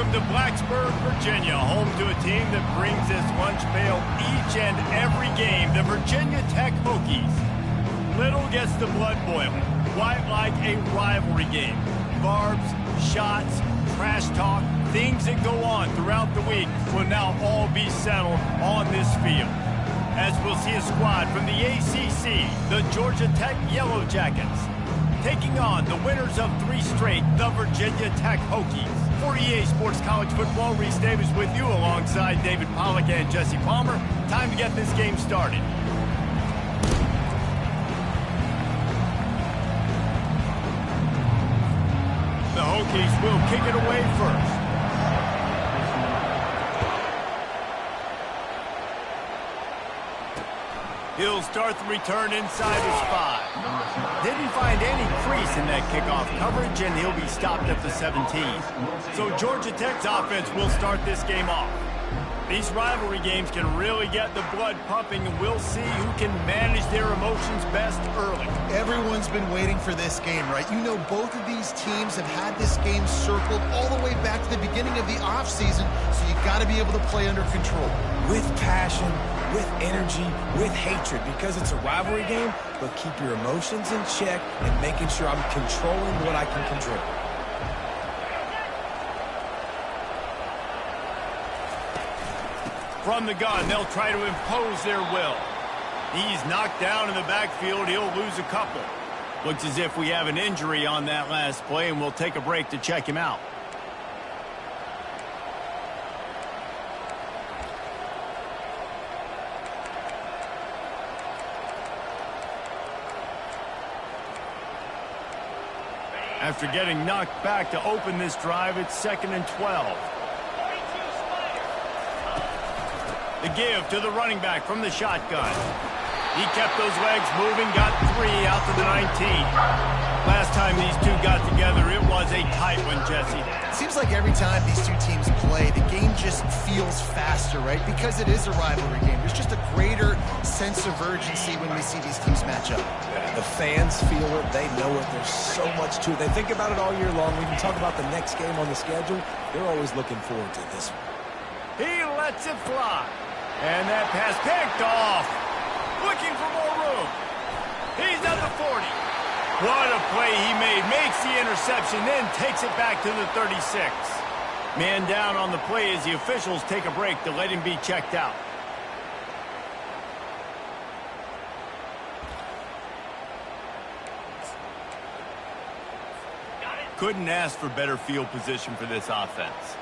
Welcome to Blacksburg, Virginia, home to a team that brings this lunch pail each and every game, the Virginia Tech Hokies. Little gets the blood boiling, quite like a rivalry game. Barbs, shots, trash talk, things that go on throughout the week will now all be settled on this field. As we'll see a squad from the ACC, the Georgia Tech Yellow Jackets, taking on the winners of 3 straight, the Virginia Tech Hokies. For EA Sports College Football, Reese Davis with you alongside David Pollack and Jesse Palmer. Time to get this game started. The Hokies will kick it away first. He'll start the return inside his 5. Didn't find any crease in that kickoff coverage, and he'll be stopped at the 17. So Georgia Tech's offense will start this game off. These rivalry games can really get the blood pumping, and we'll see who can manage their emotions best early. Everyone's been waiting for this game, right? You know, both of these teams have had this game circled all the way back to the beginning of the offseason, so you got to be able to play under control. With passion, with energy, with hatred, because it's a rivalry game, but keep your emotions in check and making sure I'm controlling what I can control. From the gun, they'll try to impose their will. He's knocked down in the backfield. He'll lose a couple. Looks as if we have an injury on that last play, and we'll take a break to check him out. After getting knocked back to open this drive, it's 2nd and 12. The give to the running back from the shotgun. He kept those legs moving, got 3 out to the 19. Last time these two got together, it was a tight one, Jesse. It seems like every time these two teams play, the game just feels faster, right? Because it is a rivalry game. There's just a greater sense of urgency when we see these teams match up. The fans feel it. They know it. There's so much to it. They think about it all year long. We can talk about the next game on the schedule. They're always looking forward to this one. He lets it fly. And that pass picked off. Looking for more room. He's at the 40. What a play he made. Makes the interception, then takes it back to the 36. Man down on the play as the officials take a break to let him be checked out. Couldn't ask for better field position for this offense.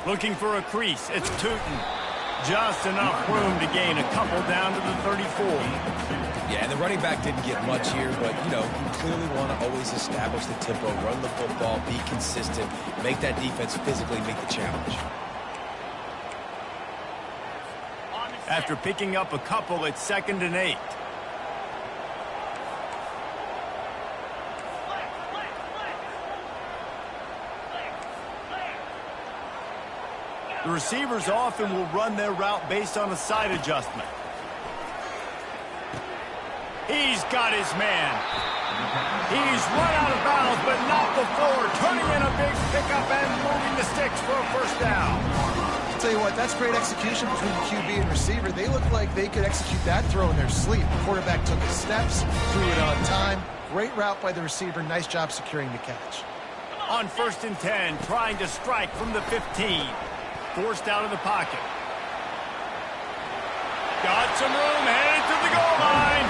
Looking for a crease. It's Tootin. Just enough room to gain a couple down to the 34. Yeah, and the running back didn't get much here, but, you know, you clearly want to always establish the tempo, run the football, be consistent, make that defense physically meet the challenge. After picking up a couple, it's 2nd and 8. The receivers often will run their route based on a side adjustment. He's got his man. He's run out of bounds, but not before. Turning in a big pickup and moving the sticks for a first down. I'll tell you what, that's great execution between the QB and receiver. They look like they could execute that throw in their sleep. The quarterback took his steps, threw it on time. Great route by the receiver. Nice job securing the catch. On 1st and 10, trying to strike from the 15. Forced out of the pocket. Got some room, headed to the goal line.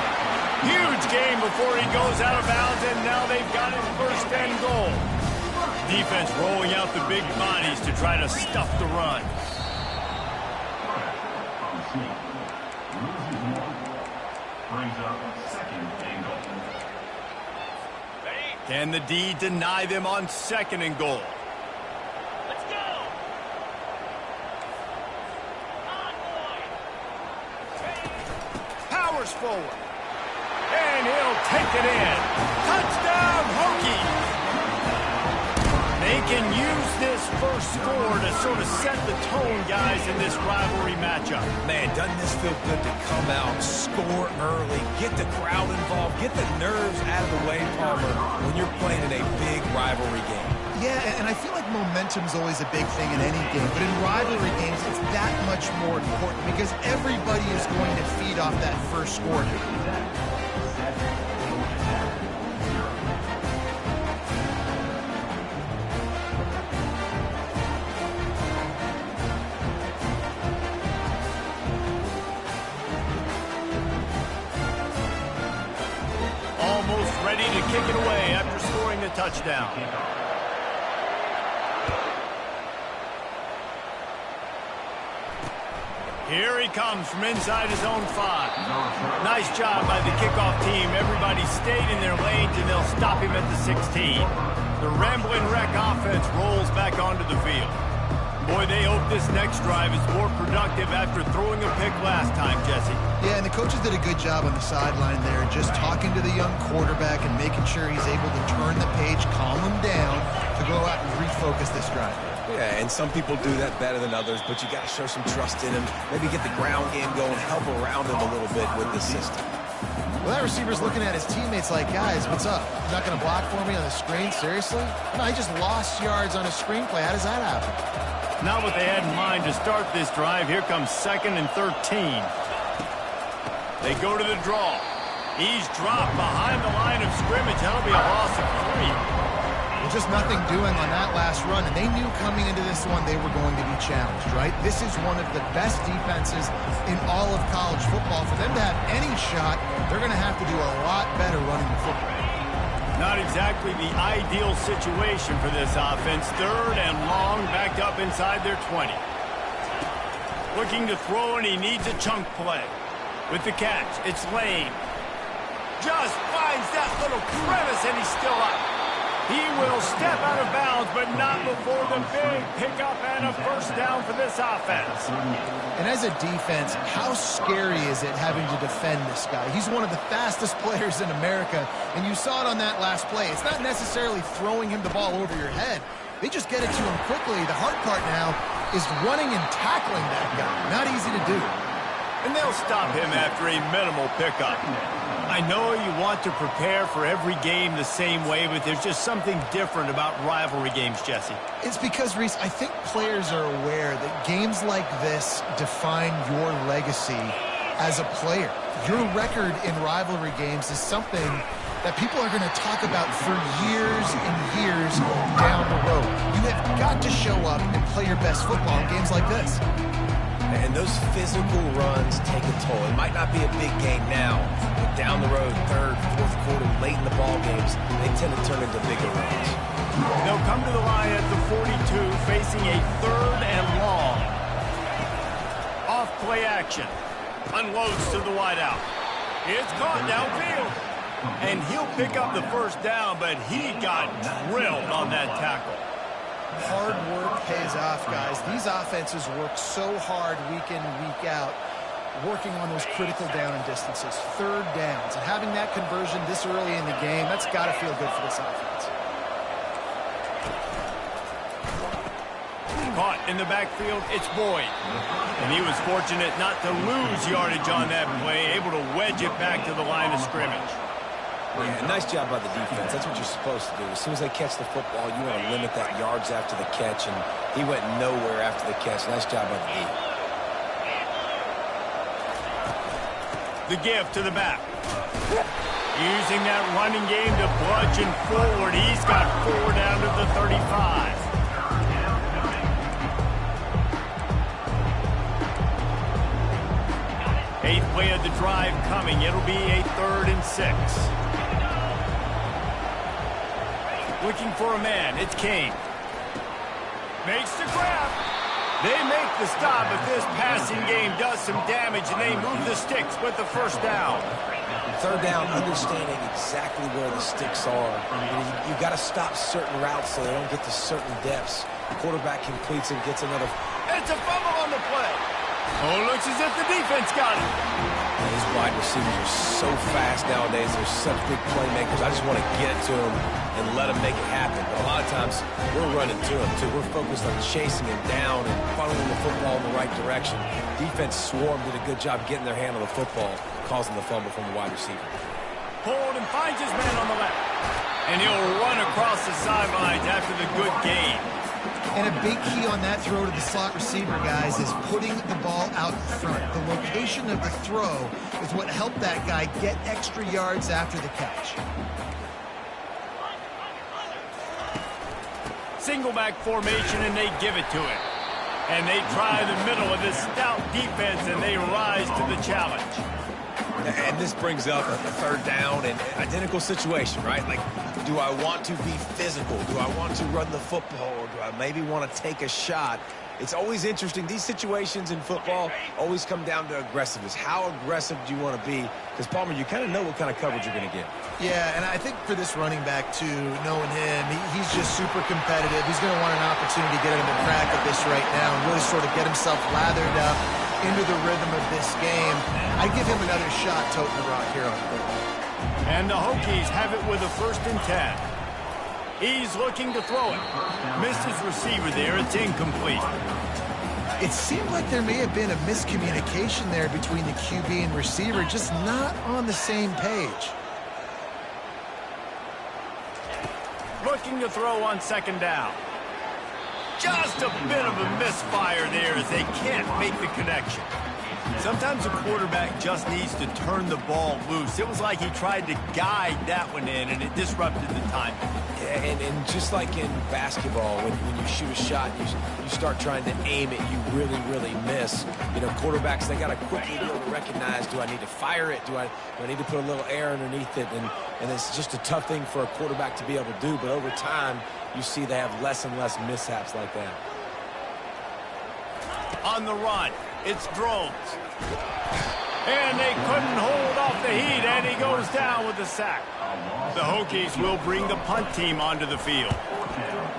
Huge game before he goes out of bounds, and now they've got his 1st and goal. Defense rolling out the big bodies to try to stuff the run. Can the D deny them on 2nd and goal? Forward. And he'll take it in. Touchdown, Hokies! They can use this first score to sort of set the tone, guys, in this rivalry matchup. Man, doesn't this feel good to come out, score early, get the crowd involved, get the nerves out of the way, Palmer, when you're playing in a big rivalry game. Yeah, and I feel like momentum's always a big thing in any game, but in rivalry games, it's that much more important because everybody is going to feed off that first score. Almost ready to kick it away after scoring the touchdown. Here he comes from inside his own 5. Nice job by the kickoff team. Everybody stayed in their lanes, and they'll stop him at the 16. The Rambling Wreck offense rolls back onto the field. Boy, they hope this next drive is more productive after throwing a pick last time, Jesse. Yeah, and the coaches did a good job on the sideline there, just talking to the young quarterback and making sure he's able to turn the page, calm him down, to go out and refocus this drive. Yeah, and some people do that better than others, but you got to show some trust in him. Maybe get the ground game going, help around him a little bit with the system. Well, that receiver's looking at his teammates like, guys, what's up? You're not going to block for me on the screen? Seriously? No, he just lost yards on a screenplay. How does that happen? Not what they had in mind to start this drive. Here comes 2nd and 13. They go to the draw. He's dropped behind the line of scrimmage. That'll be a loss of 3. Well, just nothing doing on that last run, and they knew coming into this one they were going to be challenged, right? This is one of the best defenses in all of college football. For them to have any shot, they're going to have to do a lot better running the football. Not exactly the ideal situation for this offense. 3rd and long, backed up inside their 20. Looking to throw, and he needs a chunk play. With the catch, it's Lane. Just finds that little crevice, and he's still up. He will step out of bounds, but not before the big pickup and a first down for this offense. And as a defense, how scary is it having to defend this guy? He's one of the fastest players in America, and you saw it on that last play. It's not necessarily throwing him the ball over your head. They just get it to him quickly. The hard part now is running and tackling that guy. Not easy to do. And they'll stop him after a minimal pickup. I know you want to prepare for every game the same way, but there's just something different about rivalry games, Jesse. It's because, Reese, I think players are aware that games like this define your legacy as a player. Your record in rivalry games is something that people are going to talk about for years and years down the road. You have got to show up and play your best football in games like this. And those physical runs take a toll. It might not be a big game now, but down the road, 3rd, 4th quarter, late in the ball games, they tend to turn into bigger runs. They'll come to the line at the 42, facing a 3rd and long. Off play action. Unloads to the wideout. It's caught downfield. And he'll pick up the first down, but he got drilled on that tackle. Hard work pays off, guys. These offenses work so hard week in and week out, working on those critical down and distances, 3rd downs. And having that conversion this early in the game, that's got to feel good for this offense. Caught in the backfield, it's Boyd. And he was fortunate not to lose yardage on that play, able to wedge it back to the line of scrimmage. Yeah, nice job by the defense. That's what you're supposed to do. As soon as they catch the football, you want to limit that yards after the catch, and he went nowhere after the catch. Nice job by the D. The give to the back. Using that running game to bludgeon forward. He's got 4 down to the 35. Eighth play of the drive coming. It'll be a 3rd and 6. Looking for a man. It's Kane. Makes the grab. They make the stop, but this passing game does some damage, and they move the sticks with the first down. 3rd down, understanding exactly where the sticks are. You've got to stop certain routes so they don't get to certain depths. The quarterback completes and gets another. It's a fumble on the play. Oh, looks as if the defense got it. Man, these wide receivers are so fast nowadays. They're such big playmakers. I just want to get it to them and let them make it happen. But a lot of times, we're running to them, too. We're focused on chasing him down and funneling the football in the right direction. Defense swarmed, did a good job getting their hand on the football, causing the fumble from the wide receiver. Hold and finds his man on the left. And he'll run across the sidelines after the good gain. And a big key on that throw to the slot receiver, guys, is putting the ball out in front. The location of the throw is what helped that guy get extra yards after the catch. Single back formation, and they give it to him. And they try the middle of this stout defense, and they rise to the challenge. And this brings up a third down and identical situation, right? Like, do I want to be physical? Do I want to run the football? Or do I maybe want to take a shot? It's always interesting. These situations in football always come down to aggressiveness. How aggressive do you want to be? Because, Palmer, you kind of know what kind of coverage you're going to get. Yeah, and I think for this running back, too, knowing him, he's just super competitive. He's going to want an opportunity to get him a crack at this right now and really sort of get himself lathered up into the rhythm of this game. I'd give him another shot toting the rock here on third. And the Hokies have it with a 1st and 10. He's looking to throw it. Missed his receiver there. It's incomplete. It seemed like there may have been a miscommunication there between the QB and receiver, just not on the same page. Looking to throw on 2nd down. Just a bit of a misfire there as they can't make the connection. Sometimes a quarterback just needs to turn the ball loose. It was like he tried to guide that one in, and it disrupted the timing. Yeah, and just like in basketball, when you shoot a shot, you start trying to aim it, you really miss. You know, quarterbacks, they got to quickly be able to recognize, do I need to fire it? Do I need to put a little air underneath it? And it's just a tough thing for a quarterback to be able to do, but over time, you see they have less and less mishaps like that. On the run, it's Drones. And they couldn't hold off the heat, and he goes down with the sack. The Hokies will bring the punt team onto the field.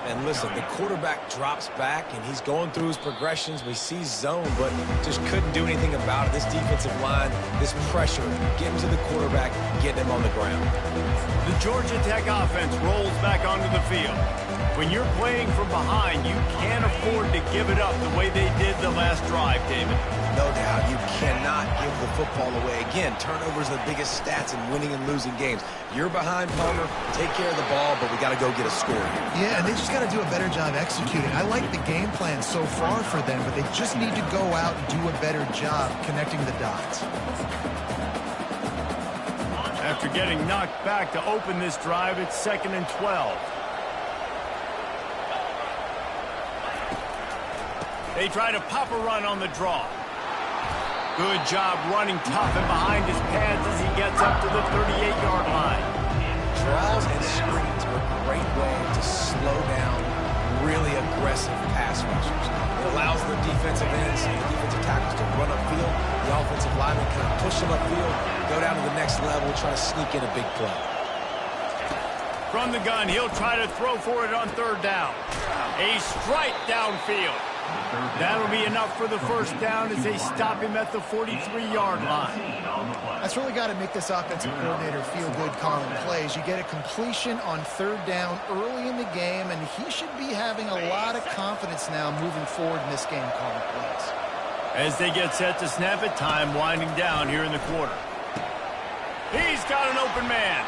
And listen, the quarterback drops back, and he's going through his progressions. We see zone, but just couldn't do anything about it. This defensive line, this pressure, getting to the quarterback, getting him on the ground. The Georgia Tech offense rolls back onto the field. When you're playing from behind, you can't afford to give it up the way they did the last drive, David. No doubt. You cannot give the football away. Again, turnovers are the biggest stats in winning and losing games. You're behind, Palmer. Take care of the ball, but we got to go get a score here. Yeah, and they just got to do a better job executing. I like the game plan so far for them, but they just need to go out and do a better job connecting the dots. After getting knocked back to open this drive, it's 2nd and 12. They try to pop a run on the draw. Good job running tough and behind his pads as he gets up to the 38-yard line. Draws and screens are a great way to slow down really aggressive pass rushers. It allows the defensive ends and the defensive tackles to run upfield. The offensive linemen kind of push them upfield, go down to the next level, try to sneak in a big play. From the gun, he'll try to throw for it on 3rd down. A strike downfield. That'll be enough for the 1st down as they stop him at the 43-yard line. That's really got to make this offensive coordinator feel good calling plays. You get a completion on 3rd down early in the game, and he should be having a lot of confidence now moving forward in this game calling plays. As they get set to snap it, time winding down here in the quarter. He's got an open man.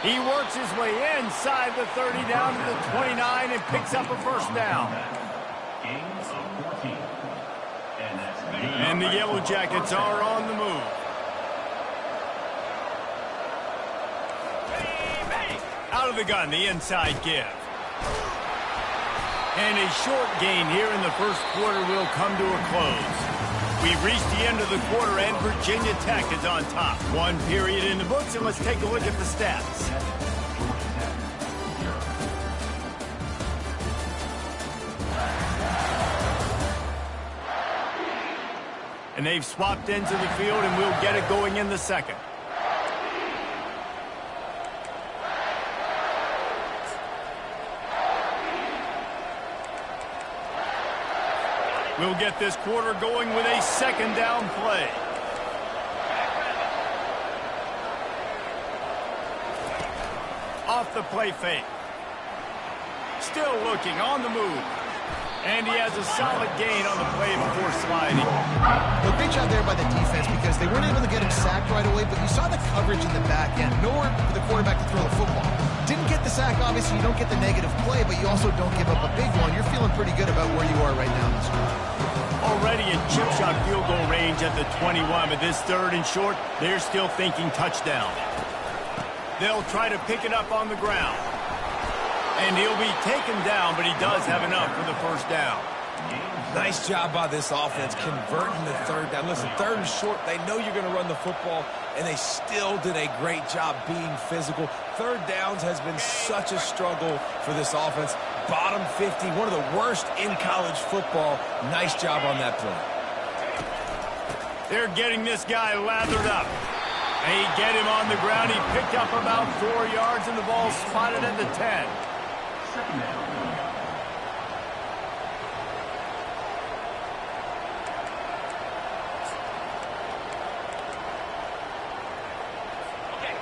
He works his way inside the 30 down to the 29 and picks up a 1st down. And the Yellow Jackets are on the move. Out of the gun, the inside give. And a short gain here in the 1st quarter will come to a close. We've reached the end of the quarter, and Virginia Tech is on top. 1 period in the books, and let's take a look at the stats. And they've swapped into the field, and we'll get it going in the 2nd. We'll get this quarter going with a second down play. Off the play fake. Still looking on the move. And he has a solid gain on the play before sliding. Well, great job there by the defense because they weren't able to get him sacked right away, but you saw the coverage in the back end. Nowhere for the quarterback to throw the football. Didn't get the sack, obviously. You don't get the negative play, but you also don't give up a big one. You're feeling pretty good about where you are right now in this drive. Already in chip shot field goal range at the 21, but this third and short, they're still thinking touchdown. They'll try to pick it up on the ground. And he'll be taken down, but he does have enough for the first down. Nice job by this offense converting the third down. Listen, third and short, they know you're going to run the football, and they still did a great job being physical. Third downs has been such a struggle for this offense. Bottom 50, one of the worst in college football. Nice job on that play. They're getting this guy lathered up. They get him on the ground. He picked up about 4 yards, and the ball spotted at the 10.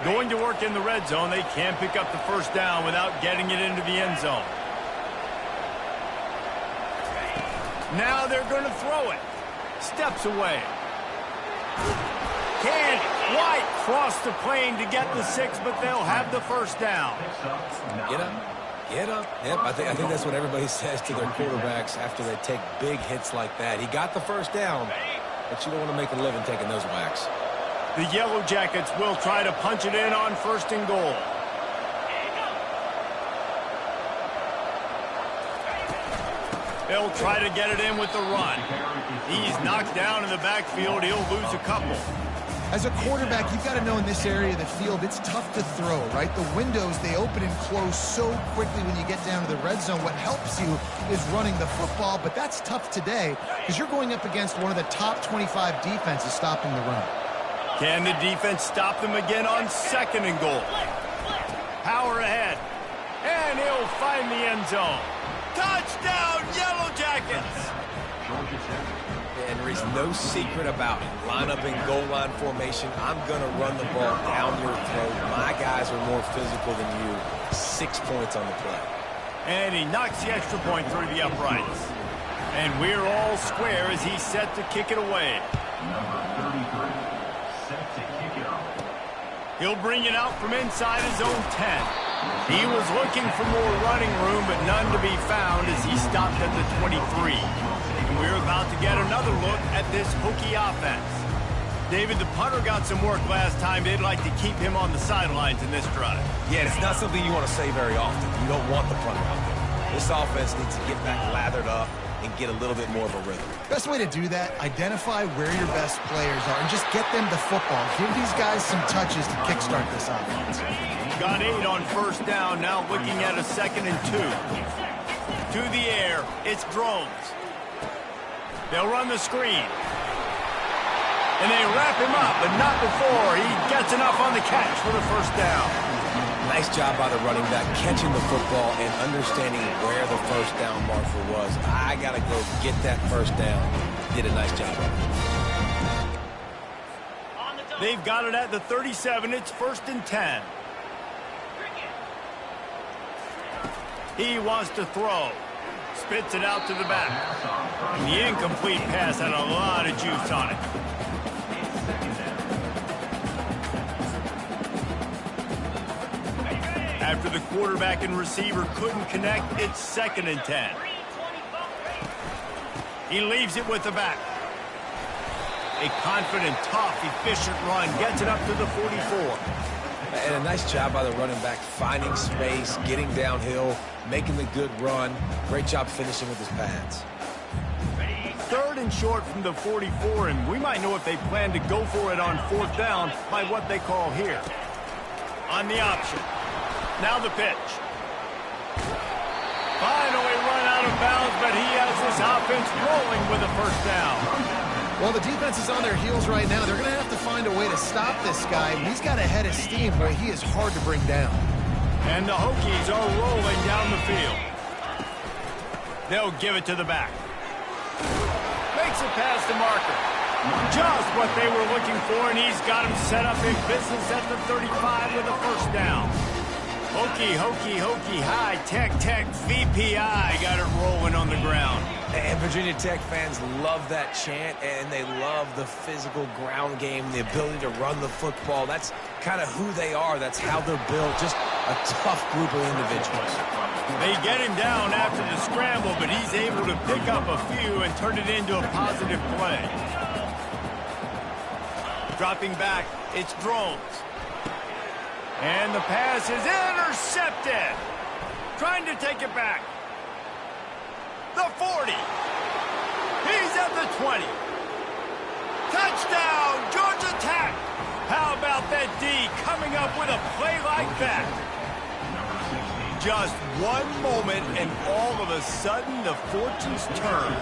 Going to work in the red zone. They can't pick up the first down without getting it into the end zone. Now they're going to throw it. Steps away. Can't quite cross the plane to get the 6, but they'll have the first down. Get up. Get up. Yep, I think that's what everybody says to their quarterbacks after they take big hits like that. He got the first down, but you don't want to make a living taking those whacks. The Yellow Jackets will try to punch it in on first and goal. They'll try to get it in with the run. He's knocked down in the backfield. He'll lose a couple. As a quarterback, you've got to know in this area of the field, it's tough to throw, right? The windows, they open and close so quickly when you get down to the red zone. What helps you is running the football, but that's tough today because you're going up against one of the top 25 defenses stopping the run. Can the defense stop them again on second and goal? Power ahead. And he'll find the end zone. Touchdown, Yellow Jackets! And there is no secret about it. Line up in goal line formation. I'm going to run the ball down your throat. My guys are more physical than you. 6 points on the play. And he knocks the extra point through the uprights. And we're all square as he's set to kick it away. Number 33, set to kick it off. He'll bring it out from inside his own 10. He was looking for more running room, but none to be found as he stopped at the 23. And we're about to get another look at this Hokie offense. David, the punter got some work last time. They'd like to keep him on the sidelines in this drive. Yeah, it's not something you want to say very often. You don't want the punter out there. This offense needs to get back lathered up and get a little bit more of a rhythm. Best way to do that, identify where your best players are and just get them the football. Give these guys some touches to kickstart this offense. Got 8 on first down, now looking at a 2nd and 2. To the air, it's drones. They'll run the screen. And they wrap him up, but not before he gets enough on the catch for the first down. Nice job by the running back, catching the football and understanding where the first down marker was. I got to go get that first down. Did a nice job of it. They've got it at the 37. It's 1st and 10. He wants to throw. Spits it out to the back. The incomplete pass had a lot of juice on it. After the quarterback and receiver couldn't connect, it's 2nd and 10. He leaves it with the back. A confident, tough, efficient run gets it up to the 44. And a nice job by the running back, finding space, getting downhill, making the good run. Great job finishing with his pads. 3rd and short from the 44, and we might know if they plan to go for it on 4th down by what they call here. On the option. Now the pitch. Finally run out of bounds, but he has this offense rolling with a first down. Well, the defense is on their heels right now. They're going to have to find a way to stop this guy. He's got a head of steam where he is hard to bring down. And the Hokies are rolling down the field. They'll give it to the back. Makes it past the marker. Just what they were looking for, and he's got him set up in business at the 35 with a first down. Hokie, Hokie, Hokie, high, Tech, Tech, VPI got it rolling on the ground. And Virginia Tech fans love that chant, and they love the physical ground game, the ability to run the football. That's kind of who they are. That's how they're built. Just a tough group of individuals. They get him down after the scramble, but he's able to pick up a few and turn it into a positive play. Dropping back, it's Drones. And the pass is intercepted. Trying to take it back. The 40. He's at the 20. Touchdown, Georgia Tech. How about that D coming up with a play like that? Just one moment, and all of a sudden, the fortunes turn.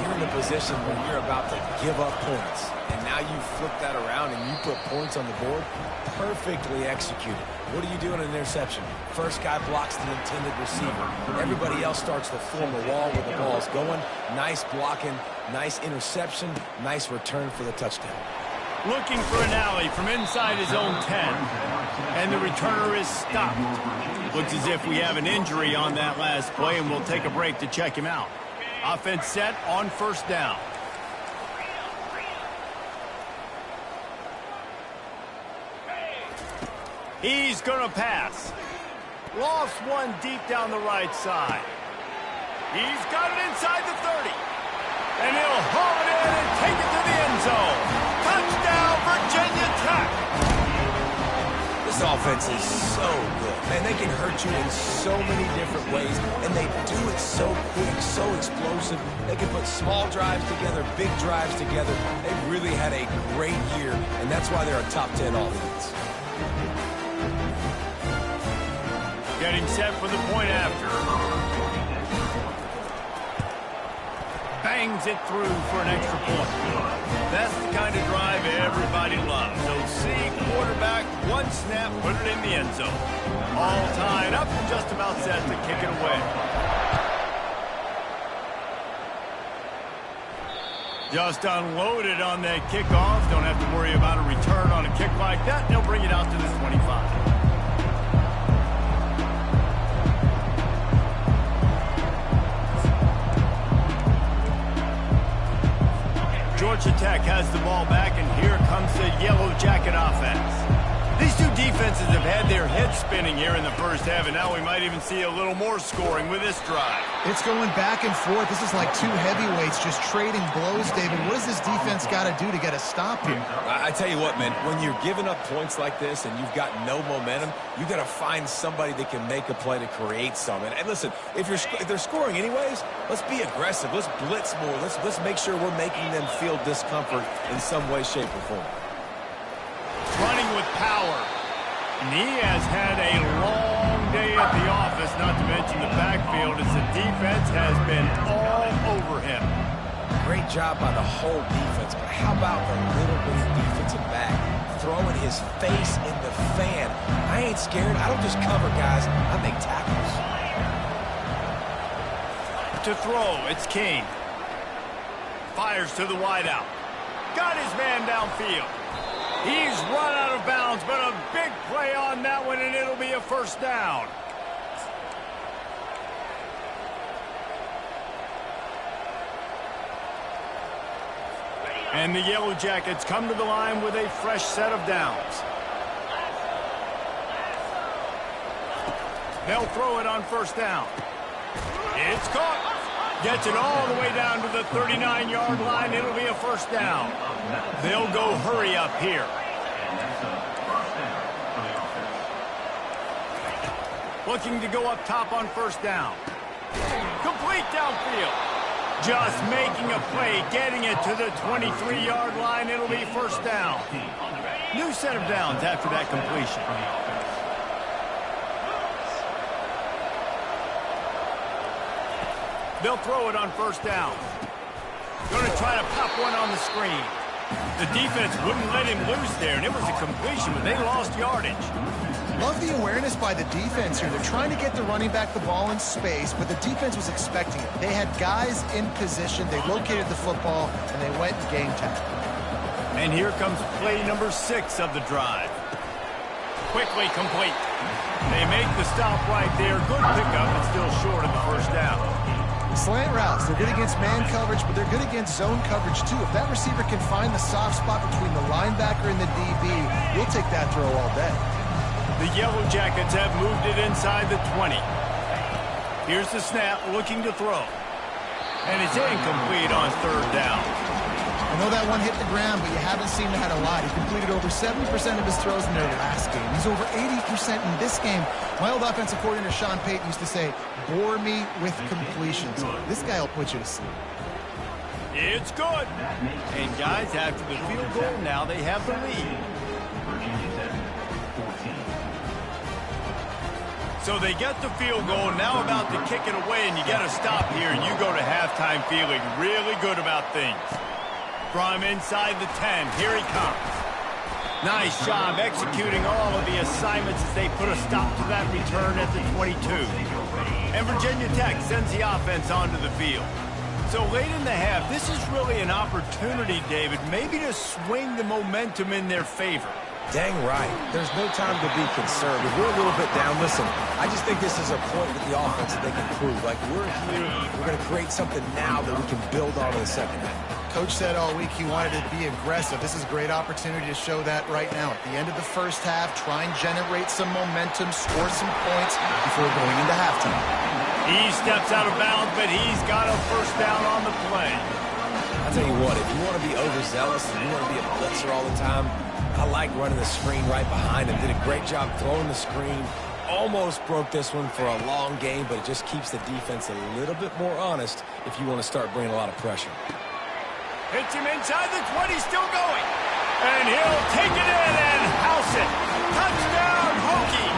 You're in a position where you're about to give up points. And now you flip that around and you put points on the board. Perfectly executed. What do you do in an interception? First guy blocks the intended receiver. Everybody else starts to form a wall where the ball's going. Nice blocking, nice interception, nice return for the touchdown. Looking for an alley from inside his own 10. And the returner is stopped. Looks as if we have an injury on that last play, and we'll take a break to check him out. Offense set on first down. He's going to pass. Lost one deep down the right side. He's got it inside the 30. And he'll haul it in and take it to the end zone. Touchdown, Virginia Tech. This offense is so good. Man, they can hurt you in so many different ways, and they do it so quick, so explosive. They can put small drives together, big drives together. They've really had a great year, and that's why they're a top 10 offense. Getting set for the point after. Bangs it through for an extra point. That's the kind of drive everybody loves. So see quarterback, one snap, put it in the end zone. All tied up and just about set to kick it away. Just unloaded on that kickoff. Don't have to worry about a return on a kick like that. They'll bring it out to the 25. Georgia Tech has the ball back, and here comes the Yellow Jacket offense. These two defenses have had their heads spinning here in the first half, and now we might even see a little more scoring with this drive. It's going back and forth. This is like two heavyweights just trading blows, David. What does this defense got to do to get a stop here? I tell you what, man, when you're giving up points like this and you've got no momentum, you got to find somebody that can make a play to create some. And listen, if they're scoring anyways, let's be aggressive. Let's blitz more. Let's make sure we're making them feel discomfort in some way, shape, or form. Running with power. And he has had a long day at the office, not to mention the backfield, as the defense has been all over him. Great job by the whole defense, but how about the little bitty defensive back throwing his face in the fan? I ain't scared. I don't just cover guys. I make tackles. To throw, it's King. Fires to the wideout. Got his man downfield. He's run out of bounds, but a big play on that one, and it'll be a first down. And the Yellow Jackets come to the line with a fresh set of downs. They'll throw it on first down. It's caught. Gets it all the way down to the 39-yard line. It'll be a first down. They'll go hurry up here. Looking to go up top on first down. Complete downfield. Just making a play, getting it to the 23-yard line. It'll be first down. New set of downs after that completion. They'll throw it on first down. Going to try to pop one on the screen. The defense wouldn't let him loose there, and it was a completion, but they lost yardage. Love the awareness by the defense here. They're trying to get the running back the ball in space, but the defense was expecting it. They had guys in position. They located the football, and they went and game tackle. And here comes play number 6 of the drive. Quickly complete. They make the stop right there. Good pickup, but still short of the first down. Slant routes, they're good against man coverage, but they're good against zone coverage too. If that receiver can find the soft spot between the linebacker and the DB, you'll take that throw all day. The Yellow Jackets have moved it inside the 20. Here's the snap, looking to throw. And it's incomplete on third down. I know that one hit the ground, but you haven't seen that a lot. He completed over 70% of his throws in their last game. He's over 80% in this game. My old offensive coordinator, Sean Payton, used to say, bore me with completions. This guy will put you to sleep. It's good. And guys, after the field goal, now they have the lead. So they get the field goal, now about to kick it away, and you got to stop here, and you go to halftime feeling really good about things. From inside the 10, here he comes. Nice job executing all of the assignments as they put a stop to that return at the 22. And Virginia Tech sends the offense onto the field. So late in the half, this is really an opportunity, David, maybe to swing the momentum in their favor. Dang right. There's no time to be concerned. If we're a little bit down, listen, I just think this is a point with the offense that they can prove. Like, we're here, we're going to create something now that we can build on in the second half. Coach said all week he wanted to be aggressive. This is a great opportunity to show that right now. At the end of the first half, try and generate some momentum, score some points before going into halftime. He steps out of bounds, but he's got a first down on the play. I'll tell you what, if you want to be overzealous and you want to be a blitzer all the time, I like running the screen right behind him. Did a great job throwing the screen. Almost broke this one for a long game, but it just keeps the defense a little bit more honest if you want to start bringing a lot of pressure. Hits him inside the 20, still going. And he'll take it in and house it. Touchdown, Hokie!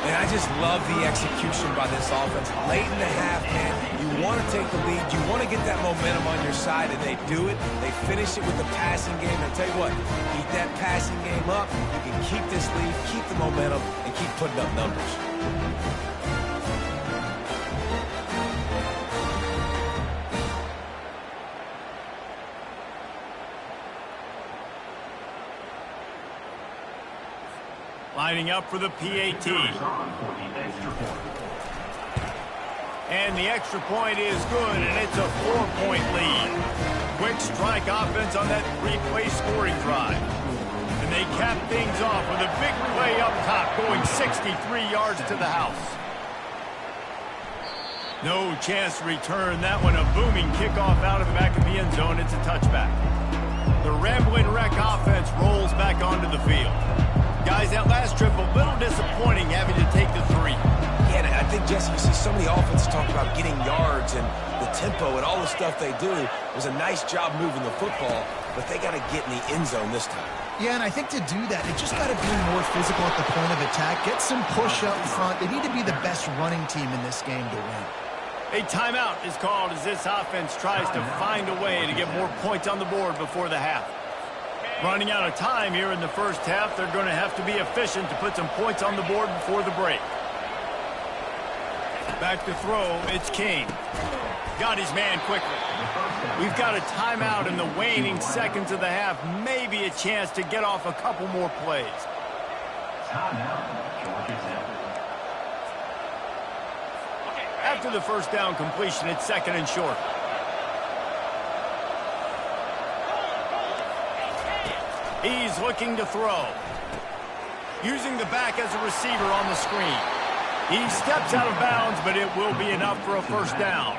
And I just love the execution by this offense. Late in the half, man, you want to take the lead. You want to get that momentum on your side, and they do it. They finish it with the passing game. And I tell you what, keep that passing game up. You can keep this lead, keep the momentum, and keep putting up numbers. Lining up for the PAT. And the extra point is good, and it's a 4-point lead. Quick strike offense on that 3-play scoring drive. And they cap things off with a big play up top, going 63 yards to the house. No chance to return that one. A booming kickoff out of the back of the end zone. It's a touchback. The Rambling Wreck offense rolls back onto the field. Guys, that last trip, a little disappointing having to take the 3. Yeah, and I think, Jesse, you see so many offenses talk about getting yards and the tempo and all the stuff they do. It was a nice job moving the football, but they got to get in the end zone this time. Yeah, and I think to do that, they just got to be more physical at the point of attack. Get some push up front. They need to be the best running team in this game to win. A timeout is called as this offense tries to find a way to get more points on the board before the half. Running out of time here in the first half, they're going to have to be efficient to put some points on the board before the break. Back to throw, it's King. Got his man quickly. We've got a timeout in the waning seconds of the half. Maybe a chance to get off a couple more plays. After the first down completion, it's 2nd and short. He's looking to throw. Using the back as a receiver on the screen. He steps out of bounds, but it will be enough for a first down.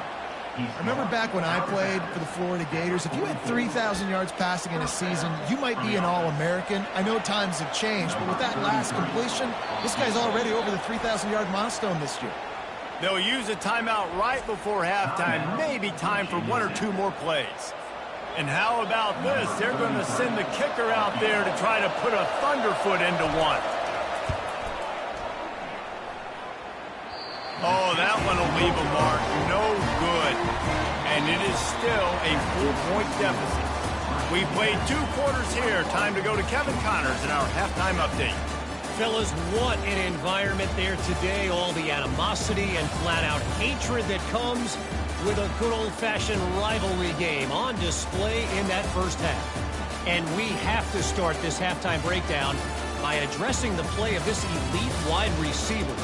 I remember back when I played for the Florida Gators, if you had 3,000 yards passing in a season, you might be an All-American. I know times have changed, but with that last completion, this guy's already over the 3,000-yard milestone this year. They'll use a timeout right before halftime. Maybe time for 1 or 2 more plays. And how about this? They're going to send the kicker out there to try to put a thunderfoot into one. Oh, that one will leave a mark. No good. And it is still a 4-point deficit. We played 2 quarters here. Time to go to Kevin Connors in our halftime update. Fellas, what an environment there today. All the animosity and flat-out hatred that comes with a good old-fashioned rivalry game on display in that first half. And we have to start this halftime breakdown by addressing the play of this elite wide receiver.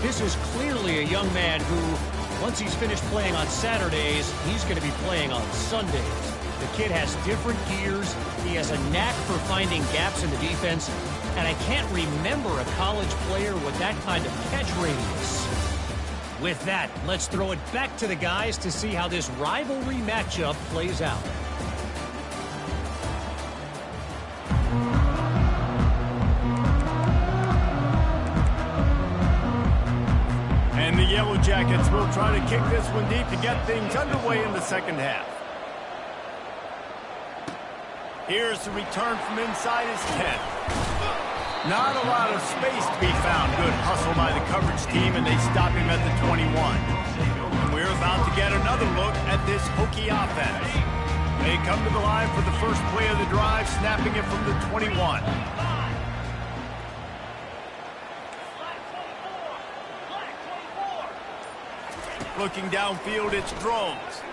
This is clearly a young man who, once he's finished playing on Saturdays, he's going to be playing on Sundays. The kid has different gears. He has a knack for finding gaps in the defense. And I can't remember a college player with that kind of catch radius. With that, let's throw it back to the guys to see how this rivalry matchup plays out. And the Yellow Jackets will try to kick this one deep to get things underway in the second half. Here's the return from inside his 10. Not a lot of space to be found. Good hustle by the coverage team, and they stop him at the 21. And we're about to get another look at this Hokie offense. They come to the line for the first play of the drive, snapping it from the 21. Looking downfield, it's Drones.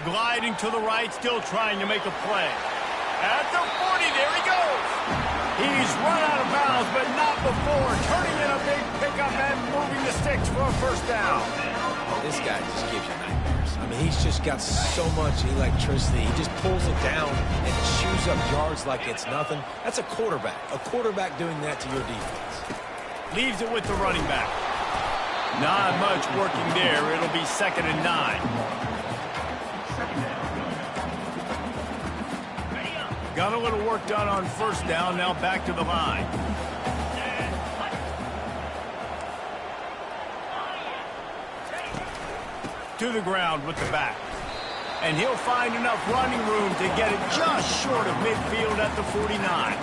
Gliding to the right, still trying to make a play. At the 40, there he goes. He's run out of bounds, but not before. Turning in a big pickup and moving the sticks for a first down. This guy just gives you nightmares. I mean, he's just got so much electricity. He just pulls it down and chews up yards like it's nothing. That's a quarterback. A quarterback doing that to your defense. Leaves it with the running back. Not much working there. It'll be 2nd and 9. Got a little work done on first down. Now back to the line. To the ground with the back. And he'll find enough running room to get it just short of midfield at the 49.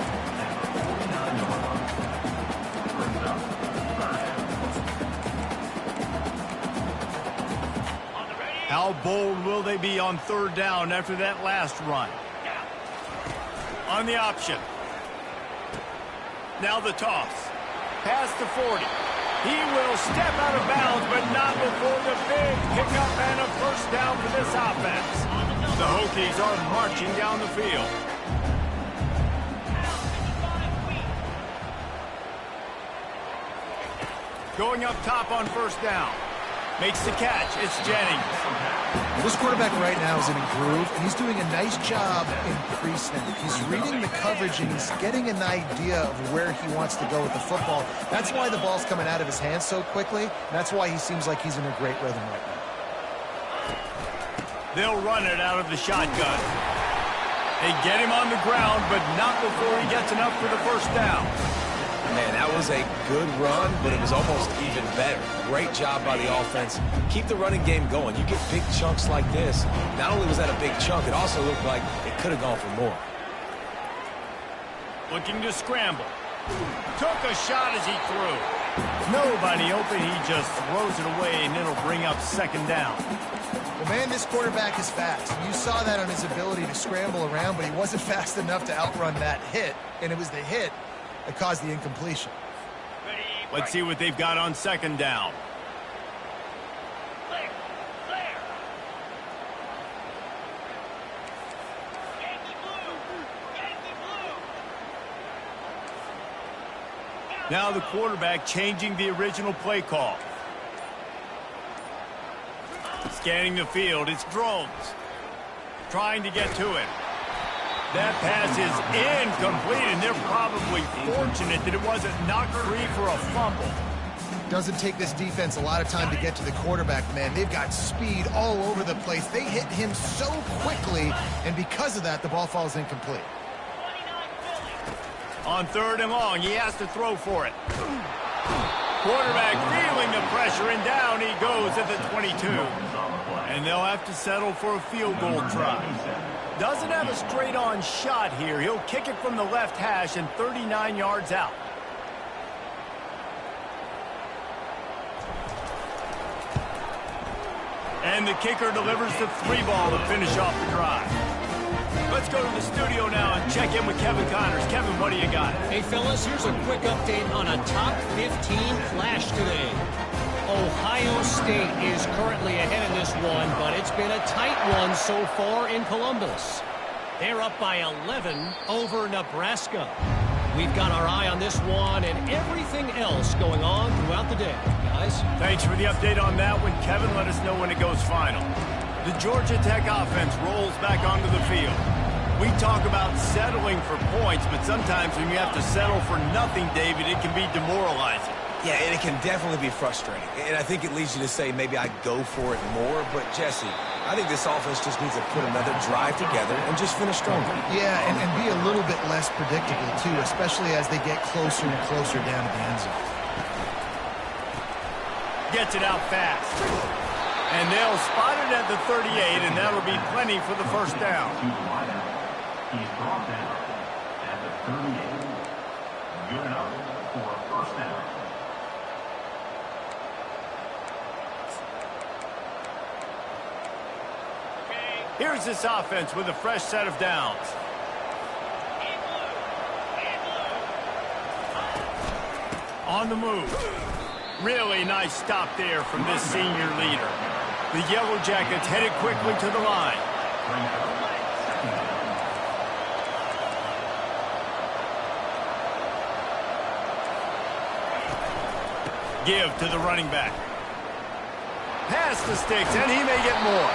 How bold will they be on 3rd down after that last run? On the option. Now the toss. Past the 40. He will step out of bounds, but not before the big pickup and a first down for this offense. The Hokies are marching down the field. Going up top on first down. Makes the catch. It's Jennings. This quarterback right now is in a groove, and he's doing a nice job in pre-snap. He's reading the coverage, and he's getting an idea of where he wants to go with the football. That's why the ball's coming out of his hands so quickly. That's why he seems like he's in a great rhythm right now. They'll run it out of the shotgun. They get him on the ground, but not before he gets enough for the first down. Man, that was a good run, but it was almost even better. Great job by the offense. Keep the running game going. You get big chunks like this. Not only was that a big chunk, it also looked like it could have gone for more. Looking to scramble. Took a shot as he threw. Nobody open. He just throws it away, and it'll bring up 2nd down. Well, man, this quarterback is fast. You saw that on his ability to scramble around, but he wasn't fast enough to outrun that hit, and it was the hit that caused the incompletion. Let's see what they've got on 2nd down. Now the quarterback changing the original play call. Scanning the field, it's Drones. Trying to get to it. That pass is incomplete, and they're probably fortunate that it wasn't knocked free for a fumble. Doesn't take this defense a lot of time to get to the quarterback, man. They've got speed all over the place. They hit him so quickly, and because of that, the ball falls incomplete. On 3rd and long, he has to throw for it. Quarterback feeling the pressure, and down he goes at the 22. And they'll have to settle for a field goal try. Doesn't have a straight-on shot here. He'll kick it from the left hash and 39 yards out. And the kicker delivers the 3-ball to finish off the drive. Let's go to the studio now and check in with Kevin Connors. Kevin, what do you got? Hey, fellas, here's a quick update on a top 15 clash today. Ohio State is currently ahead in this one, but it's been a tight one so far in Columbus. They're up by 11 over Nebraska. We've got our eye on this one and everything else going on throughout the day, guys. Thanks for the update on that one, Kevin. Let us know when it goes final. The Georgia Tech offense rolls back onto the field. We talk about settling for points, but sometimes when you have to settle for nothing, David, it can be demoralizing. Yeah, and it can definitely be frustrating. And I think it leads you to say maybe I go for it more. But, Jesse, I think this offense just needs to put another drive together and just finish stronger. Yeah, and be a little bit less predictable, too, especially as they get closer and closer down to the end zone. Gets it out fast. And they'll spot it at the 38, and that'll be plenty for the first down. He's brought down at the 38. Good enough for a first down. Here's this offense with a fresh set of downs. On the move. Really nice stop there from this senior leader. The Yellow Jackets headed quickly to the line. Give to the running back. Pass the sticks, and he may get more.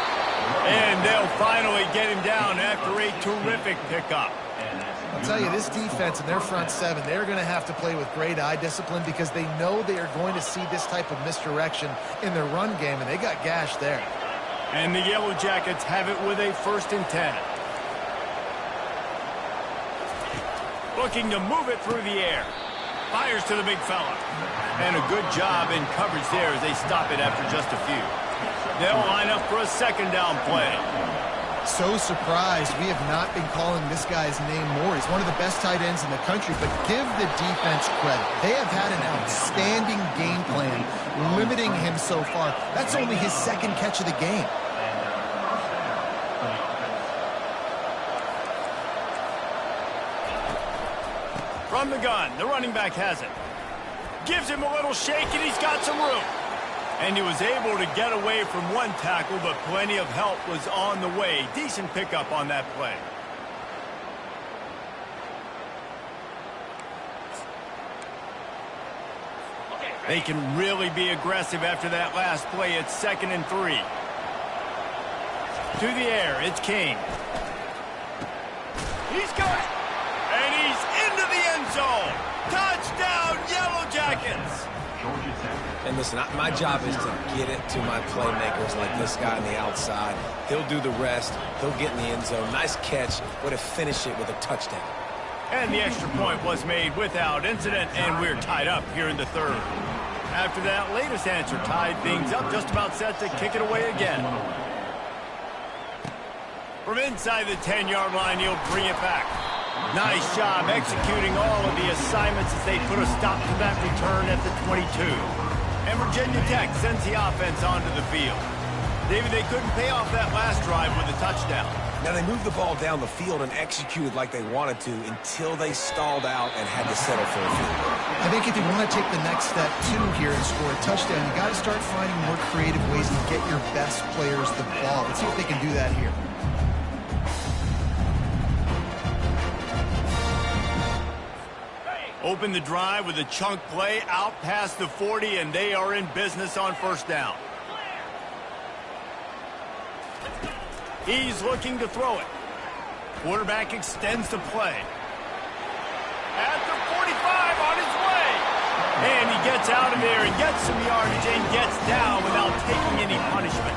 And they'll finally get him down after a terrific pickup. I'll tell you, this defense and their front seven, they're going to have to play with great eye discipline because they know they are going to see this type of misdirection in their run game, and they got gashed there. And the Yellow Jackets have it with a 1st and 10. Looking to move it through the air. Fires to the big fella. And a good job in coverage there as they stop it after just a few. They'll line up for a 2nd down play. So surprised we have not been calling this guy's name more. He's one of the best tight ends in the country, but give the defense credit. They have had an outstanding game plan, limiting him so far. That's only his 2nd catch of the game. From the gun, the running back has it. Gives him a little shake, and he's got some room. And he was able to get away from one tackle, but plenty of help was on the way. Decent pickup on that play. They can really be aggressive after that last play. It's 2nd and 3. To the air, it's King. He's got it. And he's into the end zone. Touchdown, Yellow Jackets. And listen, my job is to get it to my playmakers like this guy on the outside. He'll do the rest. He'll get in the end zone. Nice catch. Way to finish it with a touchdown. And the extra point was made without incident, and we're tied up here in the 3rd. After that latest answer tied things up, just about set to kick it away again. From inside the 10-yard line, he'll bring it back. Nice job executing all of the assignments as they put a stop to that return at the 22. And Virginia Tech sends the offense onto the field. David, they couldn't pay off that last drive with a touchdown. Now, they moved the ball down the field and executed like they wanted to until they stalled out and had to settle for a field goal. I think if you want to take the next step, too, here and score a touchdown, you got to start finding more creative ways to get your best players the ball. Let's see if they can do that here. Open the drive with a chunk play out past the 40, and they are in business on 1st down. He's looking to throw it. Quarterback extends the play. At the 45 on his way. And he gets out of there and gets some yardage and gets down without taking any punishment.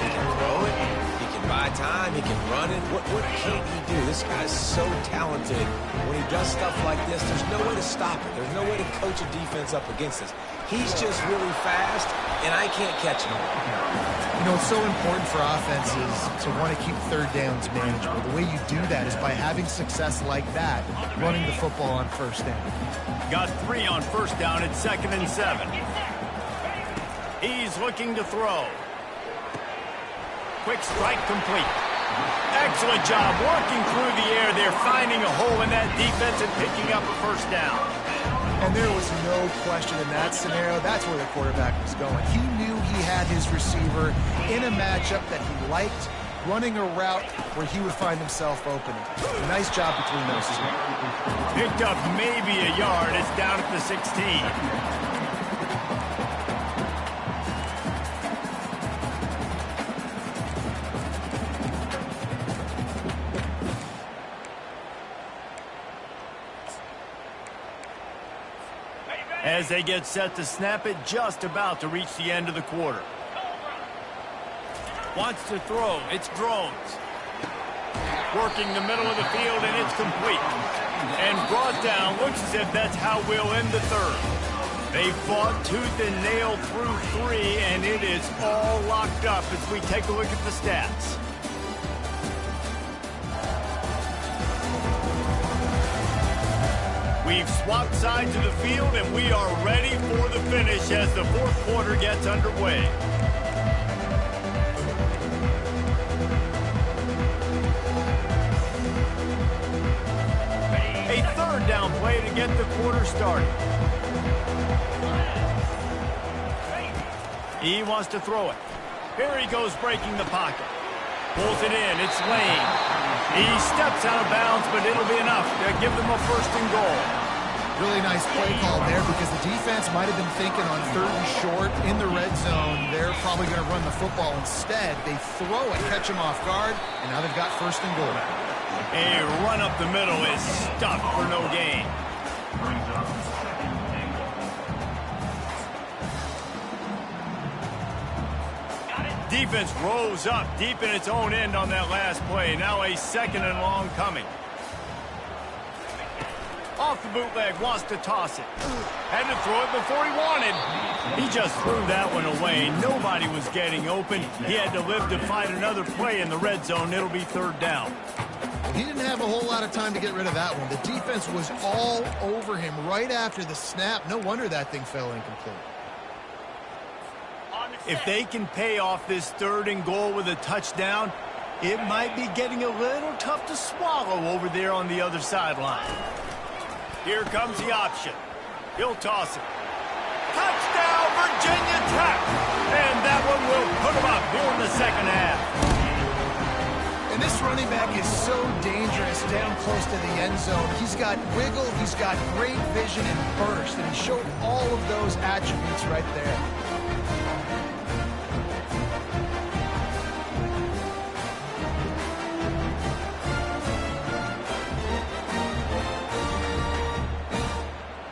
He can throw it. He can buy time. He can run it. What can't he do? This guy's so talented. When he does stuff like this, there's no way to stop it. There's no way to coach a defense up against this. He's just really fast, and I can't catch him. You know, it's so important for offenses to want to keep 3rd downs manageable. The way you do that is by having success like that, running the football on 1st down. Got 3 on 1st down. It's 2nd and 7. He's looking to throw. quick strike complete. Excellent job working through the air there, finding a hole in that defense and picking up a first down. And there was no question in that scenario. That's where the quarterback was going. He knew he had his receiver in a matchup that he liked, running a route where he would find himself opening. Nice job between those two. Picked up maybe a yard. It's down at the 16. As they get set to snap it, just about to reach the end of the quarter. Wants to throw. It's Drones. Working the middle of the field, and it's complete. And brought down. Looks as if that's how we'll end the third. They fought tooth and nail through 3, and it is all locked up as we take a look at the stats. We've swapped sides of the field, and we are ready for the finish as the fourth quarter gets underway. A third down play to get the quarter started. He wants to throw it. Here he goes breaking the pocket. Pulls it in. It's Lane. He steps out of bounds, but it'll be enough to give them a first and goal. Really nice play call there because the defense might have been thinking on 3rd and short in the red zone. They're probably going to run the football instead. They throw it, catch him off guard, and now they've got first and goal. A run up the middle is stuffed for no gain. Brings up second and goal. Defense rose up deep in its own end on that last play. Now a second and long coming. Off the bootleg, wants to toss it. Had to throw it before he wanted. He just threw that one away. Nobody was getting open. He had to live to fight another play in the red zone. It'll be third down. He didn't have a whole lot of time to get rid of that one. The defense was all over him right after the snap. No wonder that thing fell incomplete. If they can pay off this third and goal with a touchdown, it might be getting a little tough to swallow over there on the other sideline. Here comes the option. He'll toss it. Touchdown, Virginia Tech! And that one will put them up here in the second half. And this running back is so dangerous down close to the end zone. He's got wiggle, he's got great vision and burst, and he showed all of those attributes right there.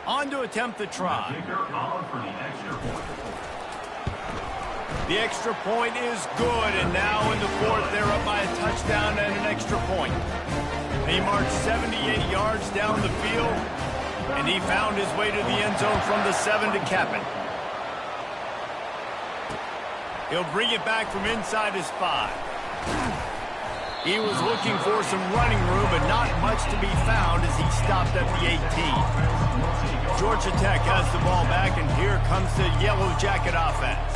On to attempt the try. The extra point is good, and now in the fourth, they're up by a touchdown and an extra point. He marched 78 yards down the field, and he found his way to the end zone from the 7 to cap it. He'll bring it back from inside his 5. He was looking for some running room, but not much to be found as he stopped at the 18. Georgia Tech has the ball back, and here comes the Yellow Jacket offense.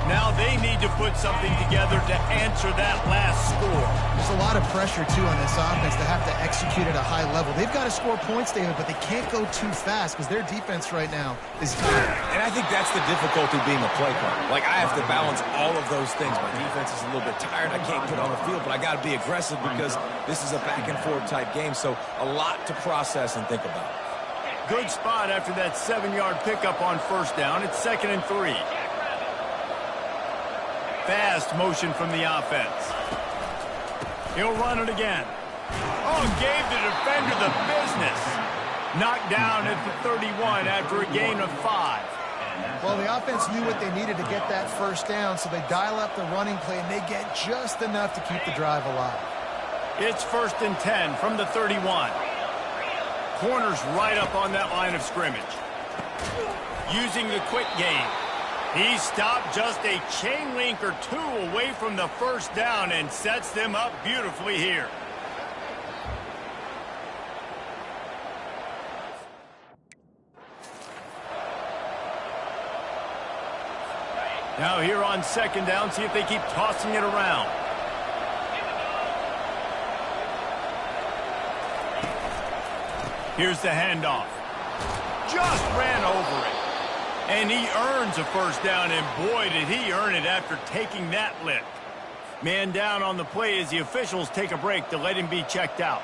Now they need to put something together to answer that last score. There's a lot of pressure, too, on this offense to have to execute at a high level. They've got to score points, David, but they can't go too fast because their defense right now is tired. And I think that's the difficulty being a play caller. Like, I have to balance all of those things. My defense is a little bit tired. I can't put on the field, but I got to be aggressive because this is a back-and-forth type game. So a lot to process and think about. Good spot after that 7-yard pickup on first down. It's 2nd and 3. Fast motion from the offense. He'll run it again. Oh, gave the defender the business. Knocked down at the 31 after a gain of 5. Well, the offense knew what they needed to get that first down, so they dial up the running play, and they get just enough to keep the drive alive. It's 1st and 10 from the 31. Corner's right up on that line of scrimmage. Using the quick game. He stopped just a chain link or 2 away from the first down and sets them up beautifully here. Now here on 2nd down, see if they keep tossing it around. Here's the handoff. Just ran over it. And he earns a first down, and boy, did he earn it after taking that lift. Man down on the play as the officials take a break to let him be checked out.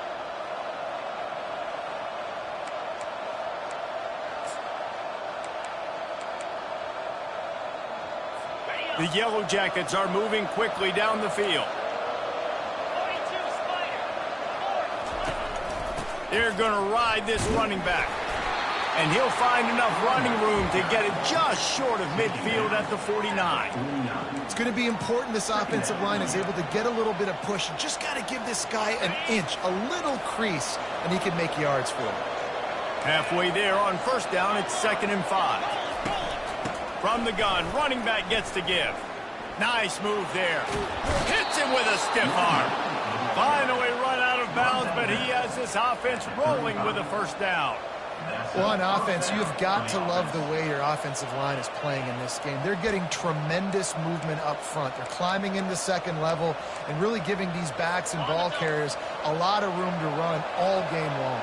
The Yellow Jackets are moving quickly down the field. They're going to ride this running back. And he'll find enough running room to get it just short of midfield at the 49. It's going to be important this offensive line is able to get a little bit of push. You just got to give this guy an inch, a little crease, and he can make yards for it. Halfway there on first down, it's 2nd and 5. From the gun, running back gets to give. Nice move there. Hits him with a stiff arm. Finally run out of bounds, but he has this offense rolling with a first down. Well, on offense, you've got to love the way your offensive line is playing in this game. They're getting tremendous movement up front. They're climbing into second level and really giving these backs and ball carriers a lot of room to run all game long.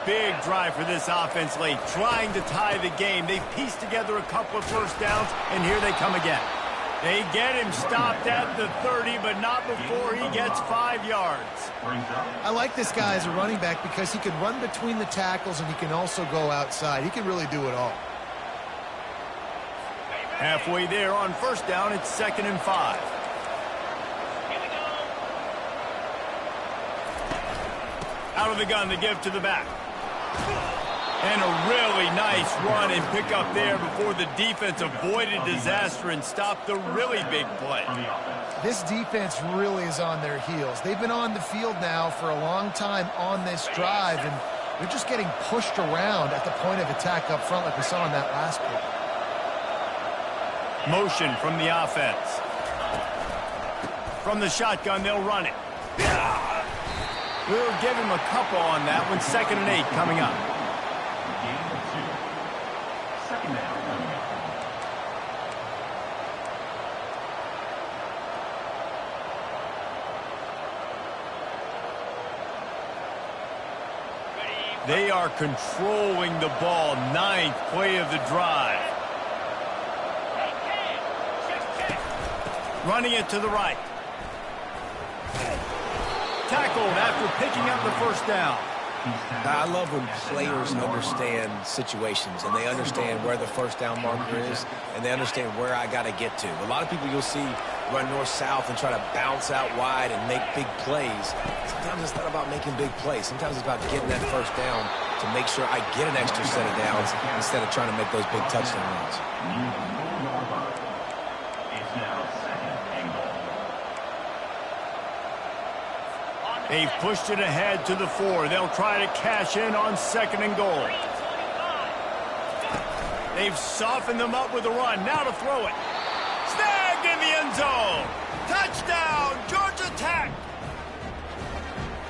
Big drive for this offense late, trying to tie the game. They pieced together a couple of first downs, and here they come again. They get him stopped at the 30, but not before he gets 5 yards. I like this guy as a running back because he can run between the tackles and he can also go outside. He can really do it all. Halfway there on first down, it's 2nd and 5. Out of the gun to give to the back. And a really nice run and pick up there before the defense avoided disaster and stopped the really big play. This defense really is on their heels. They've been on the field now for a long time on this drive, and they're just getting pushed around at the point of attack up front like we saw in that last play. Motion from the offense. From the shotgun, they'll run it. We'll give him a couple on that one. 2nd and 8 coming up. They are controlling the ball. 9th play of the drive. Running it to the right. Tackled after picking up the first down. I love when players understand situations and they understand where the first down marker is and they understand where I got to get to. A lot of people you'll see run north-south and try to bounce out wide and make big plays. Sometimes it's not about making big plays. Sometimes it's about getting that first down to make sure I get an extra set of downs instead of trying to make those big touchdown runs. They've pushed it ahead to the 4. They'll try to cash in on 2nd and goal. They've softened them up with a run. Now to throw it. Snagged in the end zone. Touchdown, Georgia Tech.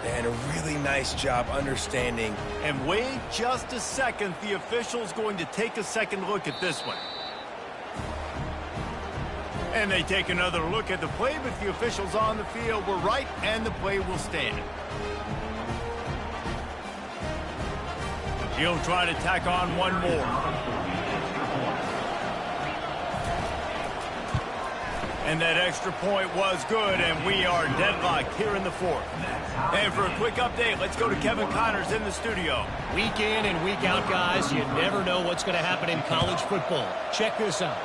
And a really nice job understanding. And wait just a second. The official's going to take a second look at this one. And they take another look at the play, but the officials on the field were right, and the play will stand. He'll try to tack on one more. And that extra point was good, and we are deadlocked here in the 4th. And for a quick update, let's go to Kevin Connors in the studio. Week in and week out, guys, you never know what's going to happen in college football. Check this out.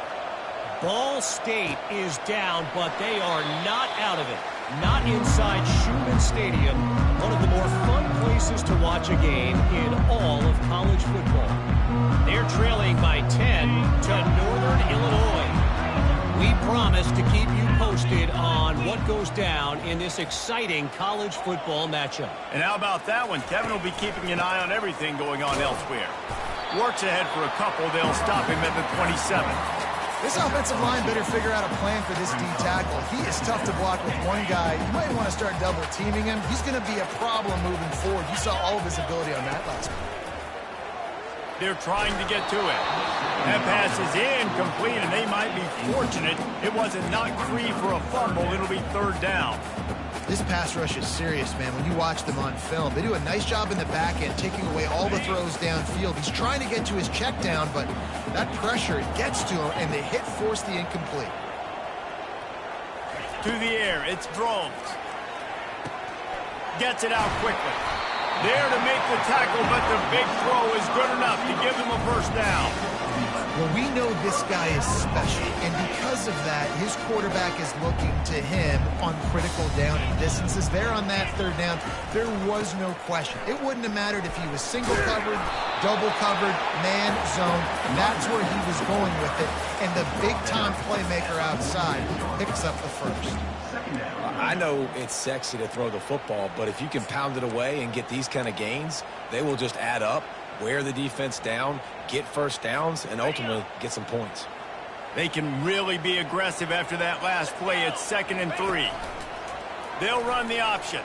Ball State is down, but they are not out of it. Not inside Schumann Stadium, one of the more fun places to watch a game in all of college football. They're trailing by 10 to Northern Illinois. We promise to keep you posted on what goes down in this exciting college football matchup. And how about that one? Kevin will be keeping an eye on everything going on elsewhere. Works ahead for a couple. They'll stop him at the 27. This offensive line better figure out a plan for this D tackle. He is tough to block with one guy. You might want to start double teaming him. He's going to be a problem moving forward. You saw all of his ability on that last one. They're trying to get to it. That pass is incomplete, and they might be fortunate it wasn't knocked free for a fumble. It'll be 3rd down. This pass rush is serious, man. When you watch them on film, they do a nice job in the back end, taking away all the throws downfield. He's trying to get to his check down, but that pressure gets to him, and the hit forced the incomplete. To the air, it's Drones. Gets it out quickly. There to make the tackle, but the big throw is good enough to give them a first down. Well, we know this guy is special, and because of that, his quarterback is looking to him on critical down and distances. There on that third down, there was no question. It wouldn't have mattered if he was single covered, double covered, man, zone. That's where he was going with it, and the big-time playmaker outside picks up the first. I know it's sexy to throw the football, but if you can pound it away and get these kind of gains, they will just add up, wear the defense down, get first downs, and ultimately get some points. They can really be aggressive after that last play. It's 2nd and 3. They'll run the option.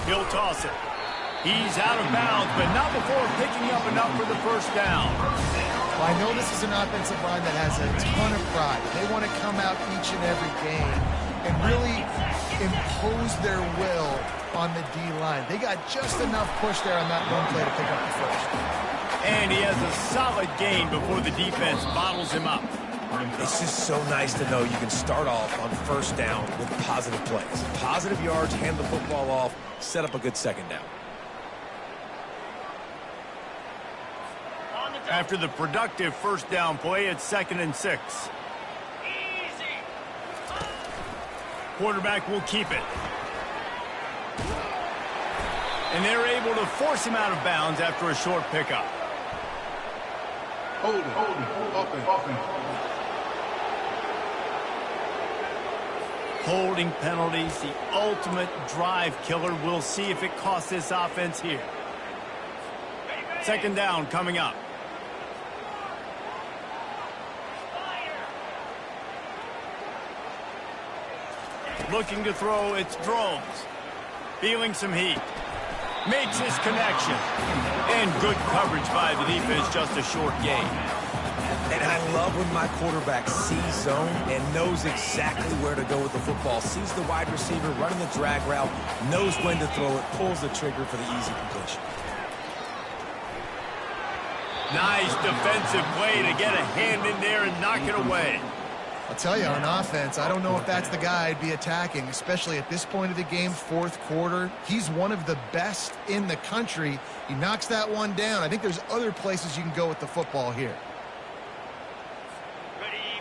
He'll toss it. He's out of bounds, but not before picking up enough for the first down. Well, I know this is an offensive line that has a ton of pride. They want to come out each and every game and really impose their will on the D-line. They got just enough push there on that one play to pick up the first. And he has a solid gain before the defense bottles him up. It's just so nice to know you can start off on first down with positive plays. Positive yards, hand the football off, set up a good second down. After the productive first down play, it's 2nd and 6. Quarterback will keep it. And they're able to force him out of bounds after a short pickup. Holding penalties, the ultimate drive killer. We'll see if it costs this offense here. 2nd down coming up. Looking to throw, it's Drones. Feeling some heat. Makes his connection. And good coverage by the defense, just a short gain. And I love when my quarterback sees zone and knows exactly where to go with the football. Sees the wide receiver running the drag route, knows when to throw it, pulls the trigger for the easy completion. Nice defensive play to get a hand in there and knock it away. I'll tell you, on offense, I don't know if that's the guy I'd be attacking, especially at this point of the game, 4th quarter. He's one of the best in the country. He knocks that one down. I think there's other places you can go with the football here.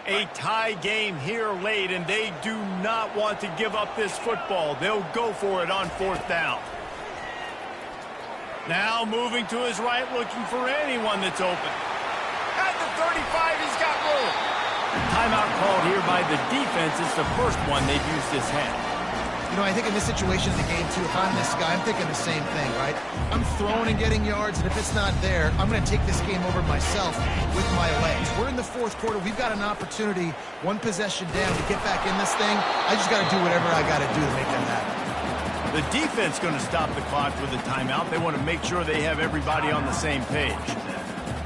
A tie game here late, and they do not want to give up this football. They'll go for it on 4th down. Now moving to his right, looking for anyone that's open. At the 35, he's got room. Timeout called here by the defense. It's the first one they've used this half. You know, I think in this situation in the game, too, if I'm this guy, I'm thinking the same thing, right? I'm throwing and getting yards, and if it's not there, I'm going to take this game over myself with my legs. We're in the 4th quarter. We've got an opportunity, one possession down, to get back in this thing. I just got to do whatever I got to do to make that happen. The defense going to stop the clock with a timeout. They want to make sure they have everybody on the same page.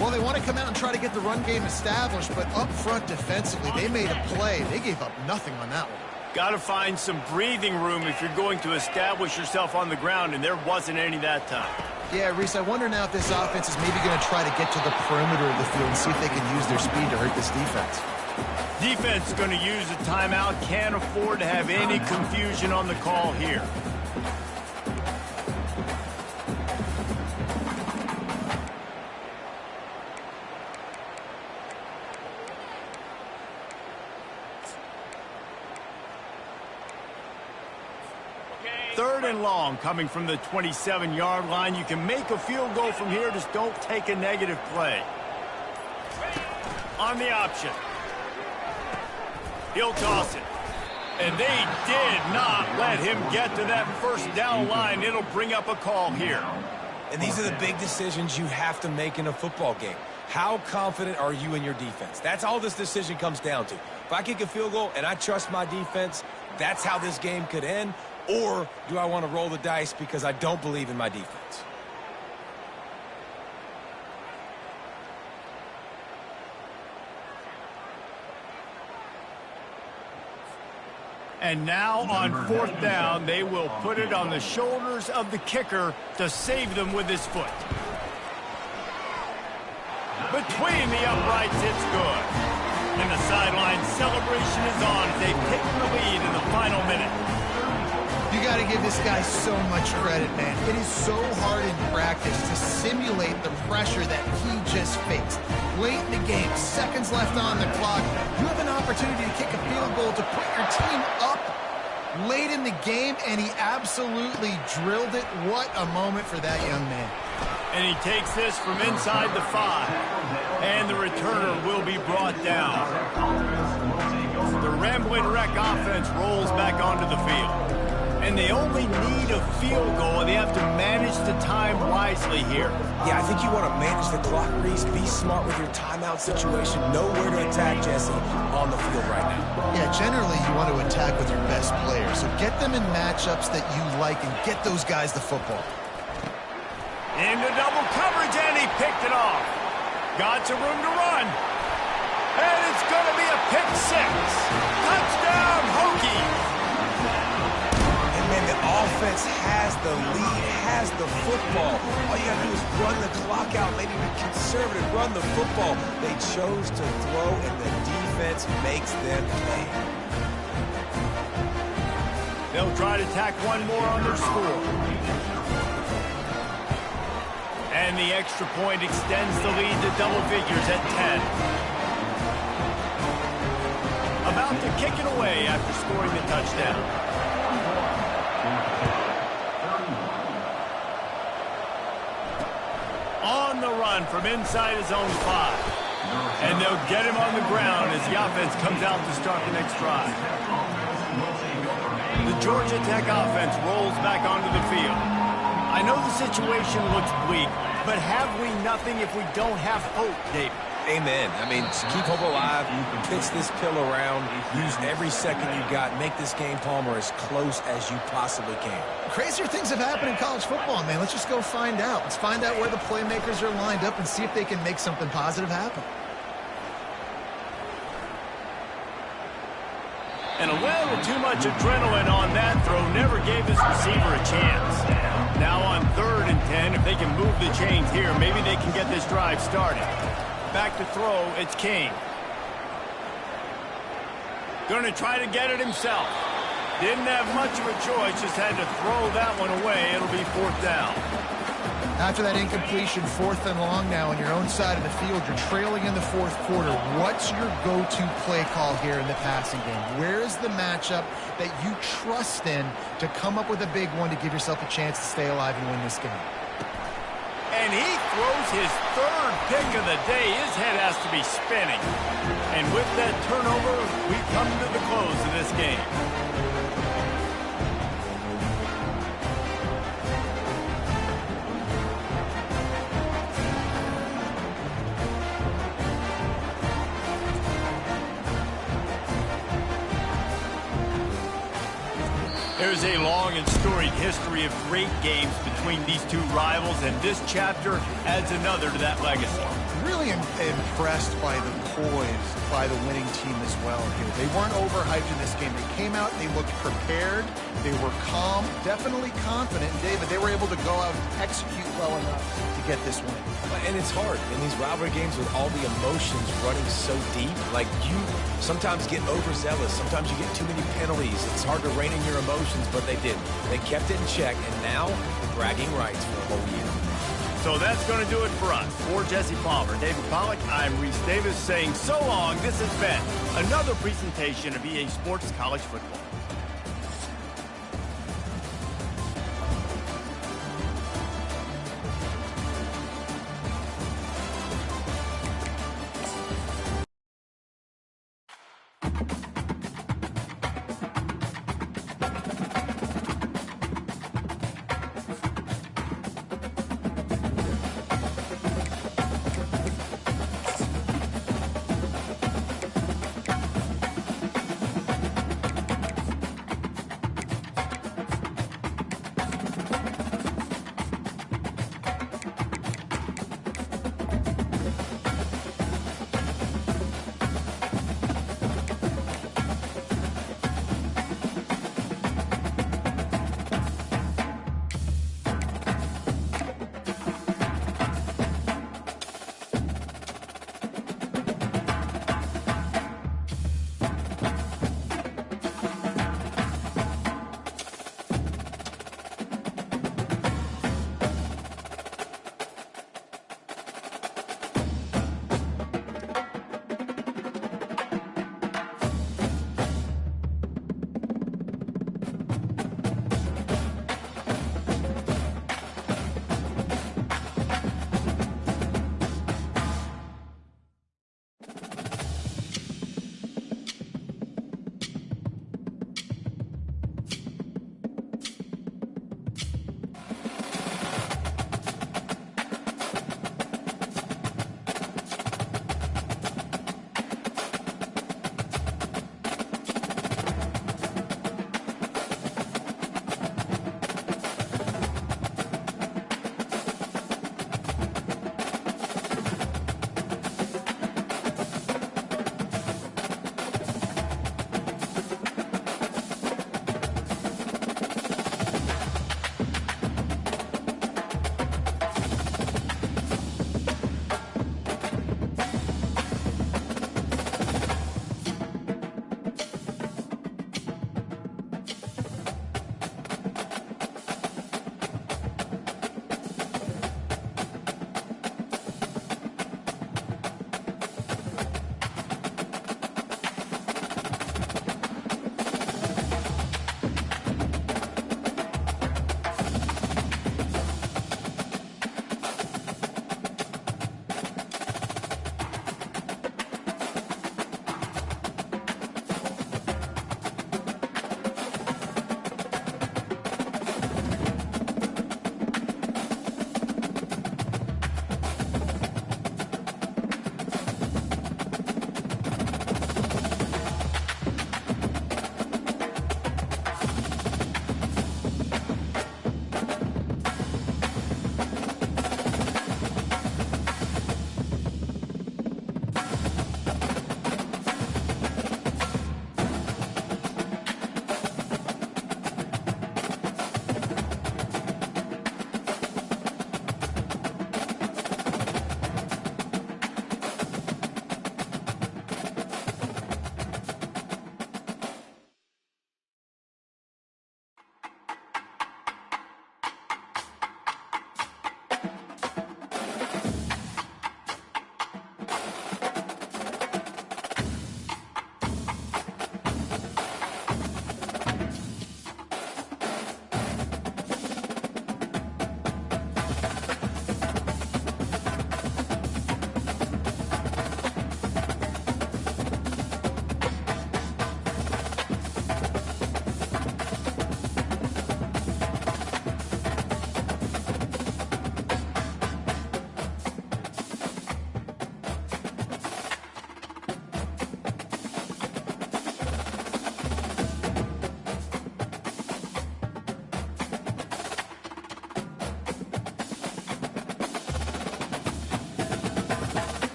Well, they want to come out and try to get the run game established, but up front defensively, they made a play. They gave up nothing on that one. Got to find some breathing room if you're going to establish yourself on the ground, and there wasn't any that time. Yeah, Reese, I wonder now if this offense is maybe going to try to get to the perimeter of the field and see if they can use their speed to hurt this defense. Defense is going to use a timeout. Can't afford to have any confusion on the call here. Third and long coming from the 27-yard line. You can make a field goal from here. Just don't take a negative play. On the option. He'll toss it. And they did not let him get to that first down line. It'll bring up a call here. And these are the big decisions you have to make in a football game. How confident are you in your defense? That's all this decision comes down to. If I kick a field goal and I trust my defense, that's how this game could end. Or do I want to roll the dice because I don't believe in my defense? And now on 4th down, they will put it on the shoulders of the kicker to save them with his foot. Between the uprights, it's good. And the sideline celebration is on as they've taken the lead in the final minute. You got to give this guy so much credit, man. It is so hard in practice to simulate the pressure that he just faced. Late in the game, seconds left on the clock, you have an opportunity to kick a field goal to put your team up late in the game, and he absolutely drilled it. What a moment for that young man. And he takes this from inside the 5. And the returner will be brought down. The Rambling Wreck offense rolls back onto the field. And they only need a field goal, and they have to manage the time wisely here. Yeah, I think you want to manage the clock, Reese. Be smart with your timeout situation. Know where to attack, Jesse, on the field right now. Yeah, generally you want to attack with your best players. So get them in matchups that you like and get those guys the football. Into double coverage, and he picked it off. Got some room to run. And it's going to be a pick 6. Touchdown, Hokie! And the offense has the lead, has the football. All you got to do is run the clock out, maybe be conservative, run the football. They chose to throw, and the defense makes them pay. They'll try to tack one more on their score. And the extra point extends the lead to double figures at 10. About to kick it away after scoring the touchdown. On the run from inside his own 5. And they'll get him on the ground as the offense comes out to start the next drive. The Georgia Tech offense rolls back onto the field. I know the situation looks bleak, but have we nothing if we don't have hope, David? Amen. I mean, just keep hope alive, pitch this pill around, use every second you got, make this game, Palmer, as close as you possibly can. Crazier things have happened in college football, man. Let's just go find out. Let's find out where the playmakers are lined up and see if they can make something positive happen. And a little too much adrenaline on that throw never gave his receiver a chance. Now on 3rd and 10, if they can move the chains here, maybe they can get this drive started. Back to throw, it's King. Going to try to get it himself. Didn't have much of a choice, just had to throw that one away. It'll be 4th down. After that incompletion, 4th and long now on your own side of the field, you're trailing in the 4th quarter. What's your go-to play call here in the passing game? Where is the matchup that you trust in to come up with a big one to give yourself a chance to stay alive and win this game? And he throws his 3rd pick of the day. His head has to be spinning. And with that turnover, we come to the close of this game. There's a long and storied history of great games between these two rivals, and this chapter adds another to that legacy. Really impressed by the poise by the winning team as well here. They weren't overhyped in this game. They came out, they looked prepared, they were calm, definitely confident. David, they were able to go out and execute well enough to get this win. And it's hard in these rivalry games with all the emotions running so deep. Like, you sometimes get overzealous. Sometimes you get too many penalties. It's hard to rein in your emotions, but they didn't. They kept it in check, and now bragging rights for a whole year. So that's going to do it for us. For Jesse Palmer, David Pollack, I'm Reese Davis saying so long. This has been another presentation of EA Sports College Football.